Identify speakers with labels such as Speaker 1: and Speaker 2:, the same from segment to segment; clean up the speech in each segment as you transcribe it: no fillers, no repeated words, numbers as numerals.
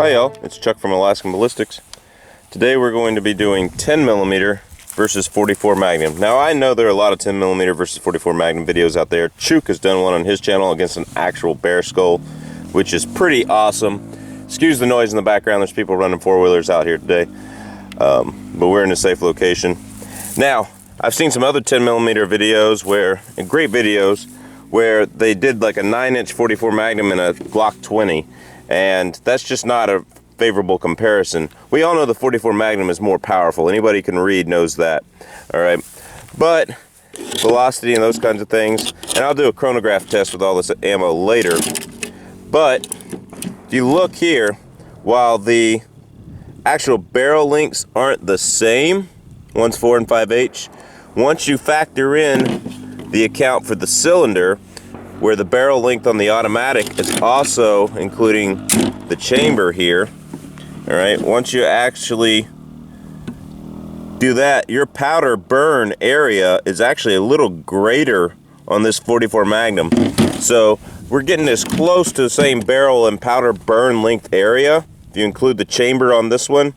Speaker 1: Hi y'all, it's Chuck from Alaskan Ballistics. Today we're going to be doing 10mm versus 44 Magnum. Now I know there are a lot of 10mm versus 44 Magnum videos out there. Chuk has done one on his channel against an actual bear skull, which is pretty awesome. Excuse the noise in the background, there's people running four-wheelers out here today. But we're in a safe location. Now, I've seen some other 10mm videos great videos, where they did like a 9-inch 44 Magnum and a Glock 20, and that's just not a favorable comparison. We all know the 44 Magnum is more powerful. Anybody who can read knows that. All right, but velocity and those kinds of things, and I'll do a chronograph test with all this ammo later. But if you look here, while the actual barrel lengths aren't the same, one's 4 and 5/8, once you factor in the account for the cylinder, where the barrel length on the automatic is also including the chamber here. All right, once you actually do that, your powder burn area is actually a little greater on this 44 Magnum. So we're getting as close to the same barrel and powder burn length area, if you include the chamber on this one,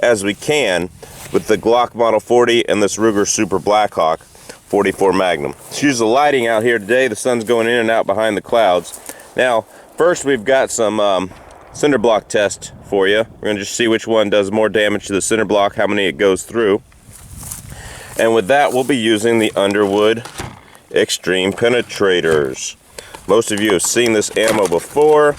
Speaker 1: as we can with the Glock Model 40 and this Ruger Super Blackhawk 44 Magnum. Let's use the lighting out here today. The sun's going in and out behind the clouds. Now, first we've got some cinder block test for you. We're going to just see which one does more damage to the cinder block, how many it goes through. And with that, we'll be using the Underwood Xtreme Penetrators. Most of you have seen this ammo before.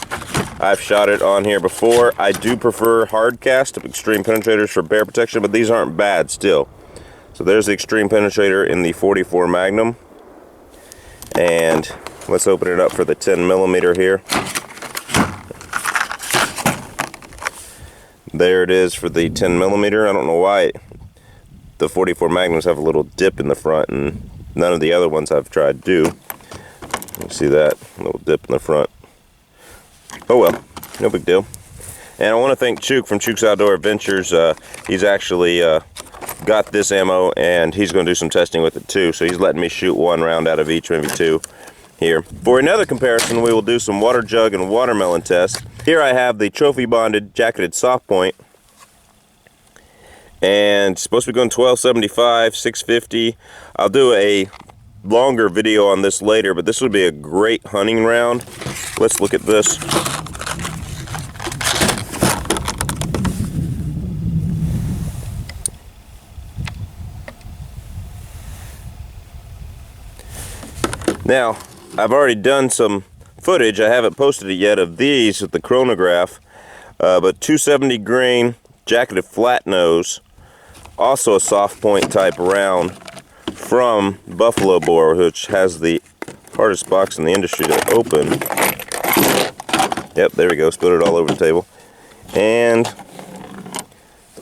Speaker 1: I've shot it on here before. I do prefer hard cast Xtreme Penetrators for bear protection, but these aren't bad still. So there's the Xtreme Penetrator in the 44 Magnum. And let's open it up for the 10mm here. There it is for the 10mm. I don't know why the 44 Magnums have a little dip in the front, and none of the other ones I've tried do. You see that little dip in the front. Oh well, no big deal. And I want to thank Chuk from Chuk's Outdoor Adventures. He's actually got this ammo, and he's going to do some testing with it too. So he's letting me shoot one round out of each, maybe two here. For another comparison, we will do some water jug and watermelon tests. Here I have the trophy bonded jacketed soft point, and it's supposed to be going 1275, 650. I'll do a longer video on this later, but this would be a great hunting round. Let's look at this. Now, I've already done some footage, I haven't posted it yet, of these with the chronograph, but 270 grain, jacketed flat nose, also a soft point type round from Buffalo Bore, which has the hardest box in the industry to open. Yep, there we go, spilled it all over the table. And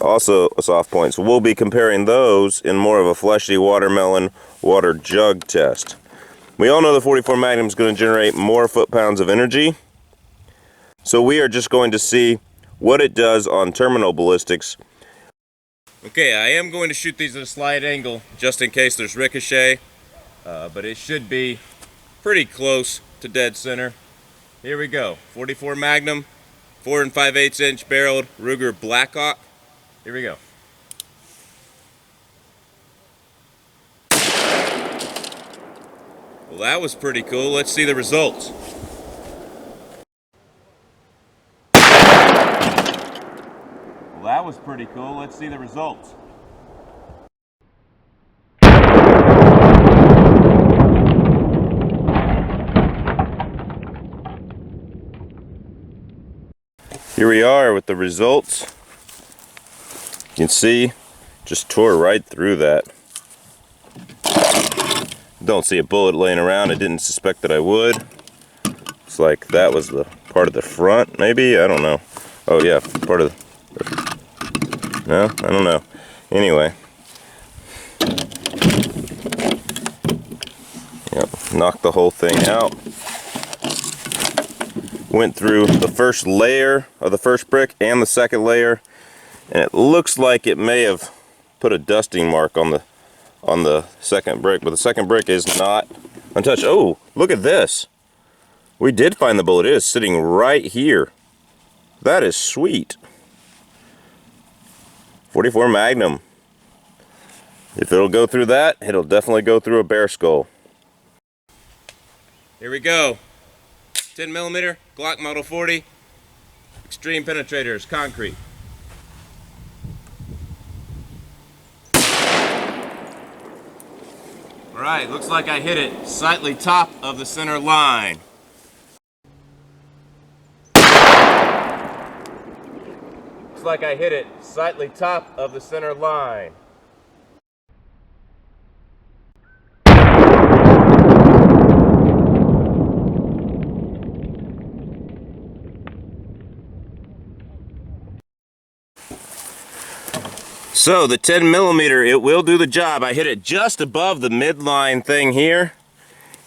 Speaker 1: also a soft point, so we'll be comparing those in more of a fleshy watermelon water jug test. We all know the 44 Magnum is going to generate more foot-pounds of energy, so we are just going to see what it does on terminal ballistics. Okay, I am going to shoot these at a slight angle just in case there's ricochet, but it should be pretty close to dead center. Here we go. 44 Magnum, 4 and 5/8 inch barreled Ruger Blackhawk. Here we go. Well, that was pretty cool. Let's see the results. Well, that was pretty cool. Let's see the results. Here we are with the results. You can see, just tore right through that. Don't see a bullet laying around. I didn't suspect that I would. It's like that was the part of the front, maybe? I don't know. Oh yeah, part of the... No, I don't know. Anyway. Yep, knocked the whole thing out. Went through the first layer of the first brick and the second layer, and it looks like it may have put a dusting mark on the second brick, but the second brick is not untouched. Oh, look at this. We did find the bullet. It is sitting right here. That is sweet. 44 Magnum. If it'll go through that, it'll definitely go through a bear skull. Here we go. 10mm Glock Model 40 Xtreme Penetrators, concrete. Alright, looks like I hit it slightly top of the center line. Looks like I hit it slightly top of the center line. So the 10mm, it will do the job. I hit it just above the midline thing here,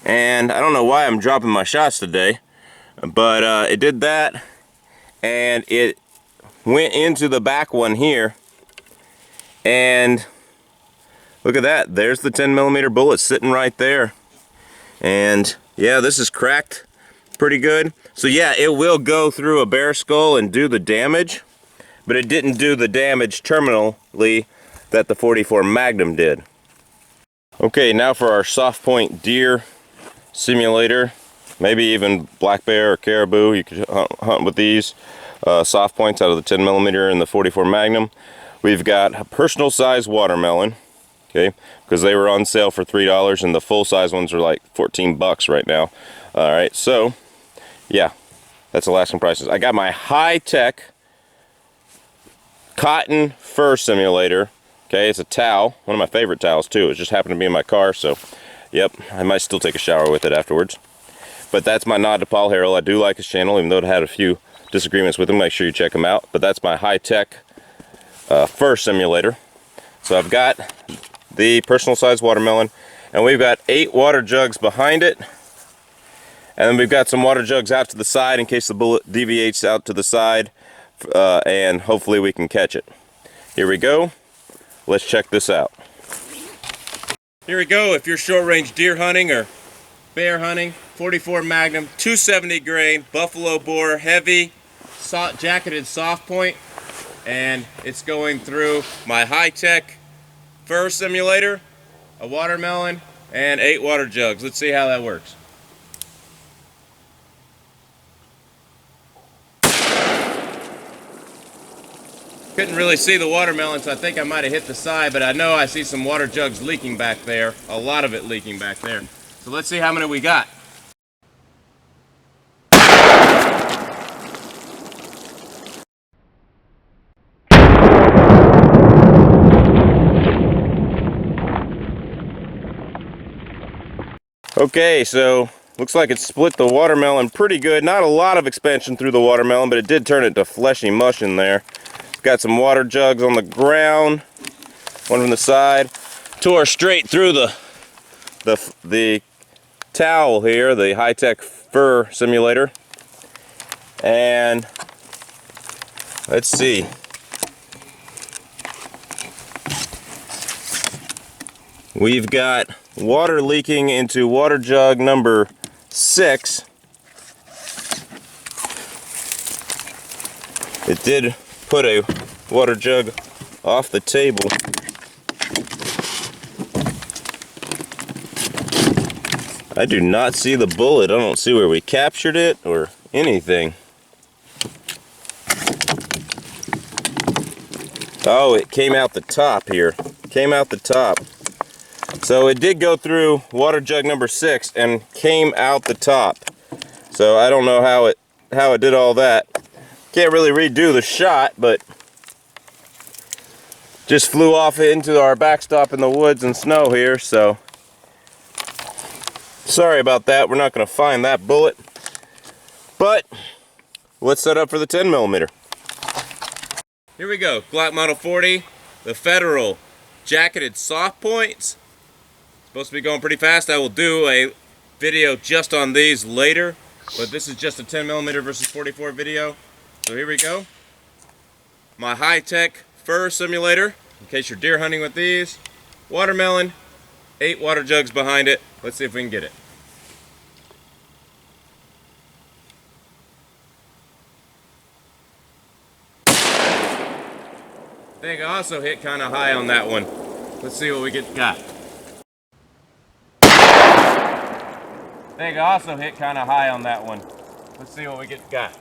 Speaker 1: and I don't know why I'm dropping my shots today, but it did that, and it went into the back one here, and look at that. There's the 10mm bullet sitting right there, and yeah, this is cracked pretty good. So yeah, it will go through a bear skull and do the damage, but it didn't do the damage terminally that the 44 Magnum did. Okay, now for our soft point deer simulator, maybe even black bear or caribou. You could hunt with these soft points out of the 10mm and the 44 Magnum. We've got a personal size watermelon, okay, because they were on sale for $3 and the full size ones are like 14 bucks right now. All right, so yeah, that's Alaskan prices. I got my high-tech cotton fur simulator. Okay, it's a towel, one of my favorite towels too. It just happened to be in my car, so yep, I might still take a shower with it afterwards. But that's my nod to Paul Harrell. I do like his channel, even though it had a few disagreements with him. Make sure you check him out. But that's my high-tech fur simulator. So I've got the personal size watermelon, and we've got 8 water jugs behind it, and then we've got some water jugs out to the side in case the bullet deviates out to the side. And hopefully we can catch it. Here we go. Let's check this out. Here we go. If you're short range deer hunting or bear hunting, 44 Magnum, 270 grain, buffalo bore, heavy, jacketed soft point, and it's going through my high-tech fur simulator, a watermelon, and 8 water jugs. Let's see how that works. Couldn't really see the watermelon, so I think I might have hit the side, but I know I see some water jugs leaking back there, a lot of it leaking back there. So let's see how many we got. Okay, so looks like it split the watermelon pretty good. Not a lot of expansion through the watermelon, but it did turn it to fleshy mush in there. Got some water jugs on the ground, one from the side. Tore straight through the towel here, the high-tech fur simulator. And let's see. We've got water leaking into water jug number 6. It did put a water jug off the table. I do not see the bullet. I don't see where we captured it or anything. Oh, it came out the top here. Came out the top. So it did go through water jug number 6 and came out the top. So I don't know how it did all that. Can't really redo the shot, but just flew off into our backstop in the woods and snow here, so sorry about that. We're not going to find that bullet, but let's set up for the 10mm. Here we go. Glock Model 40, the Federal jacketed soft points. Supposed to be going pretty fast. I will do a video just on these later, but this is just a 10mm versus 44 video. So here we go. My high-tech fur simulator, in case you're deer hunting with these. Watermelon, 8 water jugs behind it. Let's see if we can get it. think I also hit kind of high on that one. Let's see what we got. I think I also hit kind of high on that one. Let's see what we got.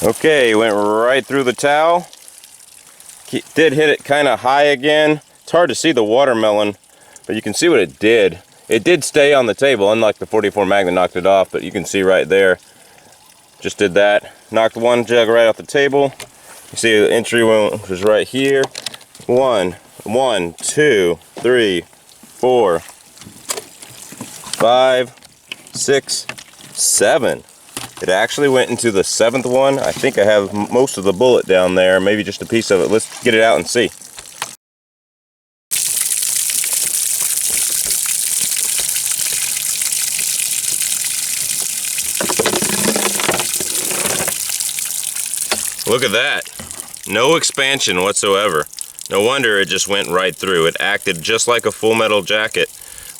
Speaker 1: Okay, went right through the towel. Did hit it kind of high again. It's hard to see the watermelon, but you can see what it did. It did stay on the table, unlike the 44 Magnum knocked it off, but you can see right there. Just did that. Knocked one jug right off the table. You see the entry one was right here. 1, 2, 3, 4, 5, 6, 7. It actually went into the 7th one. I think I have most of the bullet down there, maybe just a piece of it. Let's get it out and see. Look at that. No expansion whatsoever. No wonder it just went right through. It acted just like a full metal jacket.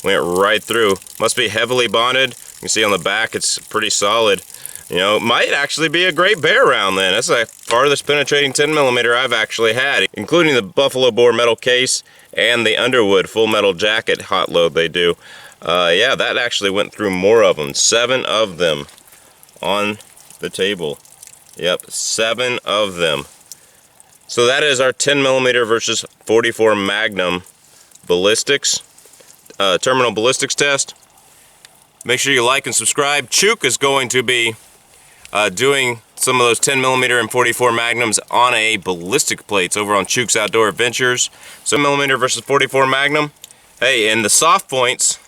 Speaker 1: Went right through. Must be heavily bonded. You can see on the back it's pretty solid. You know, it might actually be a great bear round then. That's the farthest penetrating 10mm I've actually had, including the Buffalo Bore metal case and the Underwood full metal jacket hot load they do. Yeah, that actually went through more of them. 7 of them on the table. Yep, 7 of them. So that is our 10mm versus 44 Magnum ballistics, terminal ballistics test. Make sure you like and subscribe. Chuk is going to be doing some of those 10mm and 44 Magnums on a ballistic plates over on Chuk's Outdoor Adventures. 7mm versus 44 Magnum. Hey, and the soft points,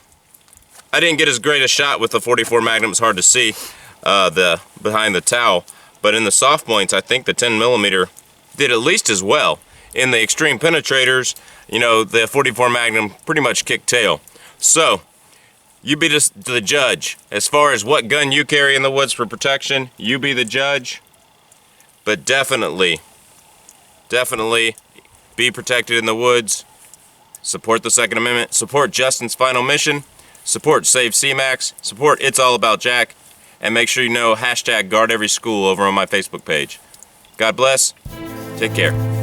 Speaker 1: I didn't get as great a shot with the 44 Magnum. It's hard to see the behind the towel. But in the soft points, I think the 10mm did at least as well. In the Xtreme Penetrators, you know, the 44 Magnum pretty much kicked tail. So, you be the judge. As far as what gun you carry in the woods for protection, you be the judge. But definitely be protected in the woods. Support the Second Amendment. Support Justin's final mission. Support Save CMAX. Support It's All About Jack. And make sure you know #GuardEverySchool over on my Facebook page. God bless. Take care.